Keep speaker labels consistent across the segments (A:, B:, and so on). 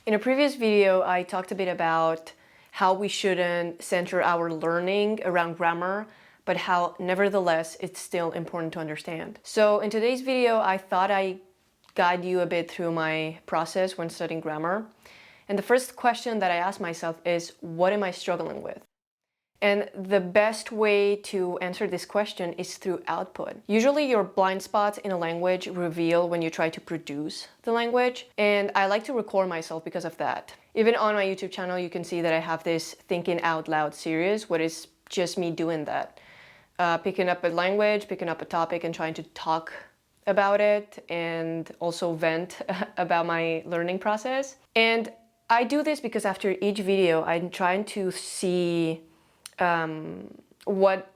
A: In a previous video, I talked a bit about how we shouldn't center our learning around grammar, but how nevertheless it's still important to understand. So in today's video, I thought I'd guide you a bit through my process when studying grammar. And the first question that I ask myself is, what am I struggling with? And the best way to answer this question is through output. Usually your blind spots in a language reveal when you try to produce the language, and I like to record myself because of that. Even on my YouTube channel, you can see that I have this Thinking Out Loud series, what is just me doing that. Picking up a language, picking up a topic and trying to talk about it and also vent about my learning process. And I do this because after each video, I'm trying to see what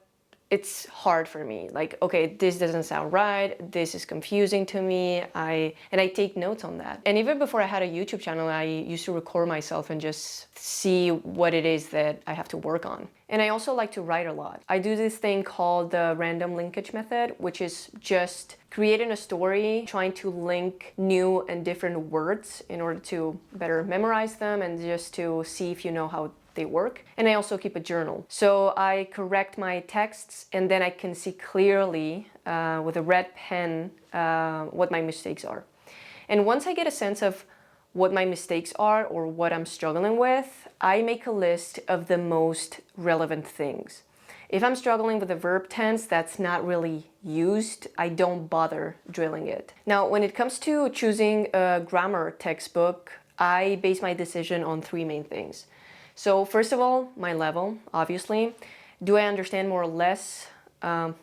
A: it's hard for me. Like, okay, this doesn't sound right, this is confusing to me, and I take notes on that. And even before I had a YouTube channel, I used to record myself and just see what it is that I have to work on. And I also like to write a lot. I do this thing called the random linkage method, which is just creating a story, trying to link new and different words in order to better memorize them and just to see if you know how they work. And I also keep a journal. So I correct my texts and then I can see clearly with a red pen what my mistakes are. And once I get a sense of what my mistakes are or what I'm struggling with, I make a list of the most relevant things. If I'm struggling with a verb tense that's not really used, I don't bother drilling it. Now, when it comes to choosing a grammar textbook, I base my decision on three main things. So first of all, my level, obviously. Do I understand more or less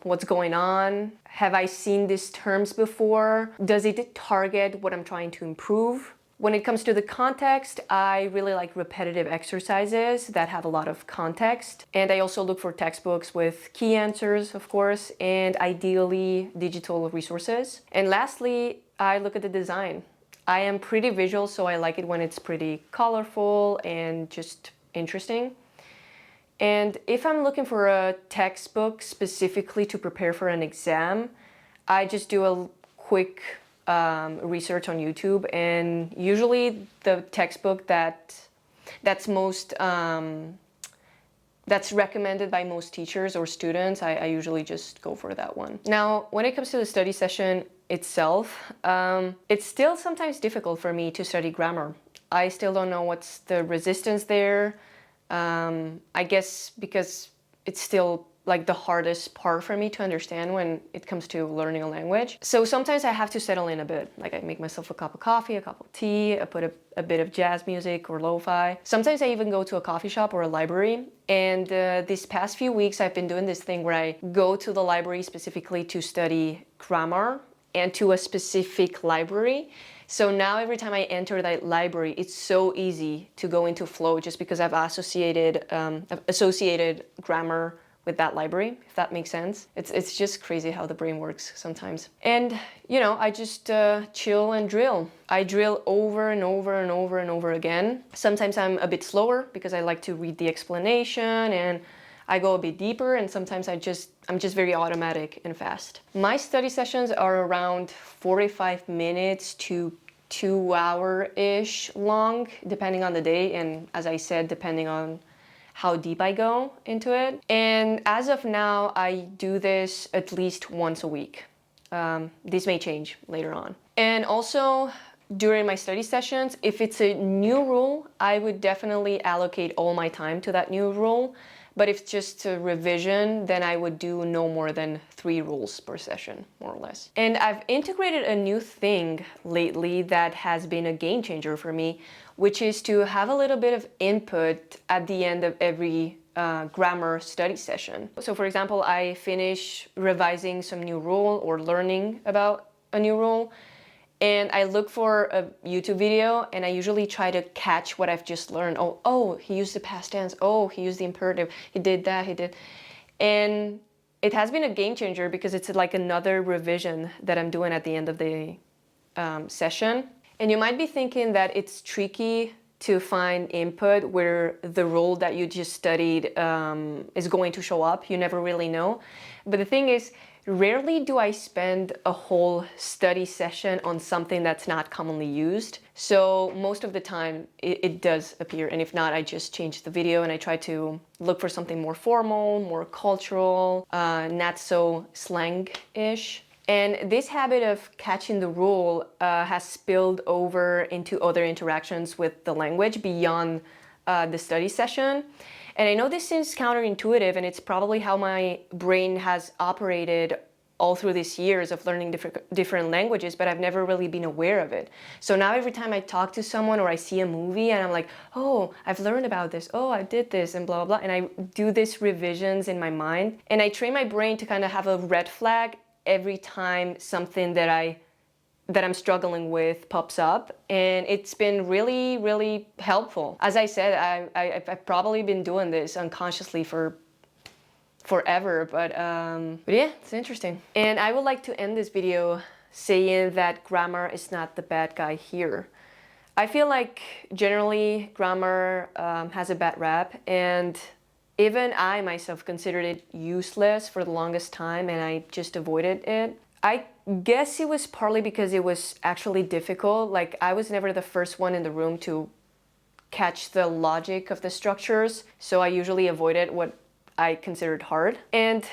A: what's going on? Have I seen these terms before? Does it target what I'm trying to improve? When it comes to the context, I really like repetitive exercises that have a lot of context. And I also look for textbooks with key answers, of course, and ideally digital resources. And lastly, I look at the design. I am pretty visual, so I like it when it's pretty colorful and just interesting. And if I'm looking for a textbook specifically to prepare for an exam, I just do a quick research on YouTube, and usually the textbook that's recommended by most teachers or students, I usually just go for that one. Now, when it comes to the study session itself, it's still sometimes difficult for me to study grammar. I still don't know what's the resistance there. I guess because it's still like the hardest part for me to understand when it comes to learning a language. So sometimes I have to settle in a bit. Like I make myself a cup of coffee, a cup of tea, I put a bit of jazz music or lo-fi. Sometimes I even go to a coffee shop or a library. And these past few weeks I've been doing this thing where I go to the library specifically to study grammar and to a specific library. So now every time I enter that library, it's so easy to go into flow just because I've associated grammar with that library, if that makes sense. It's just crazy how the brain works sometimes. And, you know, I just chill and drill. I drill over and over and over and over again. Sometimes I'm a bit slower because I like to read the explanation and I go a bit deeper, and sometimes I'm just very automatic and fast. My study sessions are around 45 minutes to 2 hour-ish long, depending on the day, and as I said, depending on how deep I go into it. And as of now, I do this at least once a week. This may change later on. And also, during my study sessions, if it's a new rule, I would definitely allocate all my time to that new rule. But if it's just a revision, then I would do no more than 3 rules per session, more or less. And I've integrated a new thing lately that has been a game changer for me, which is to have a little bit of input at the end of every grammar study session. So for example, I finish revising some new rule or learning about a new rule, and I look for a YouTube video and I usually try to catch what I've just learned. Oh, he used the past tense. Oh, he used the imperative. He did that, he did. And it has been a game changer because it's like another revision that I'm doing at the end of the session. And you might be thinking that it's tricky to find input where the rule that you just studied is going to show up. You never really know. But the thing is, rarely do I spend a whole study session on something that's not commonly used. So most of the time it does appear, and if not, I just change the video and I try to look for something more formal, more cultural, not so slang-ish. And this habit of catching the rule has spilled over into other interactions with the language beyond the study session. And I know this seems counterintuitive, and it's probably how my brain has operated all through these years of learning different languages, but I've never really been aware of it. So now every time I talk to someone or I see a movie and I'm like, oh, I've learned about this, oh, I did this, and blah, blah, blah. And I do these revisions in my mind. And I train my brain to kind of have a red flag every time something that I'm struggling with pops up, and it's been really, really helpful. As I said, I've probably been doing this unconsciously for forever, but yeah, it's interesting. And I would like to end this video saying that grammar is not the bad guy here. I feel like generally grammar has a bad rap, and even I myself considered it useless for the longest time, and I just avoided it. I guess it was partly because it was actually difficult. Like, I was never the first one in the room to catch the logic of the structures, so I usually avoided what I considered hard. And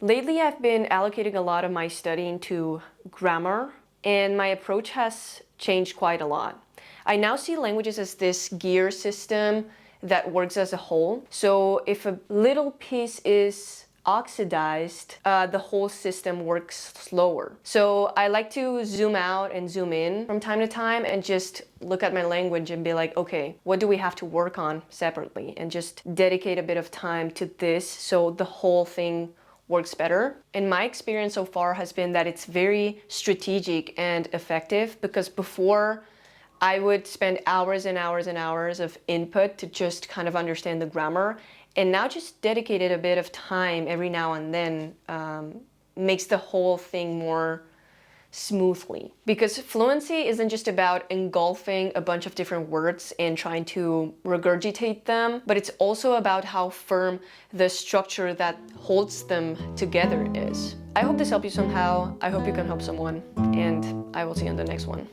A: lately I've been allocating a lot of my studying to grammar, and my approach has changed quite a lot. I now see languages as this gear system that works as a whole. So if a little piece is oxidized, the whole system works slower. So I like to zoom out and zoom in from time to time and just look at my language and be like, okay, what do we have to work on separately? And just dedicate a bit of time to this so the whole thing works better. And my experience so far has been that it's very strategic and effective, because before I would spend hours and hours and hours of input to just kind of understand the grammar. And now just dedicated a bit of time every now and then makes the whole thing more smoothly. Because fluency isn't just about engulfing a bunch of different words and trying to regurgitate them, but it's also about how firm the structure that holds them together is. I hope this helped you somehow. I hope you can help someone, and I will see you on the next one.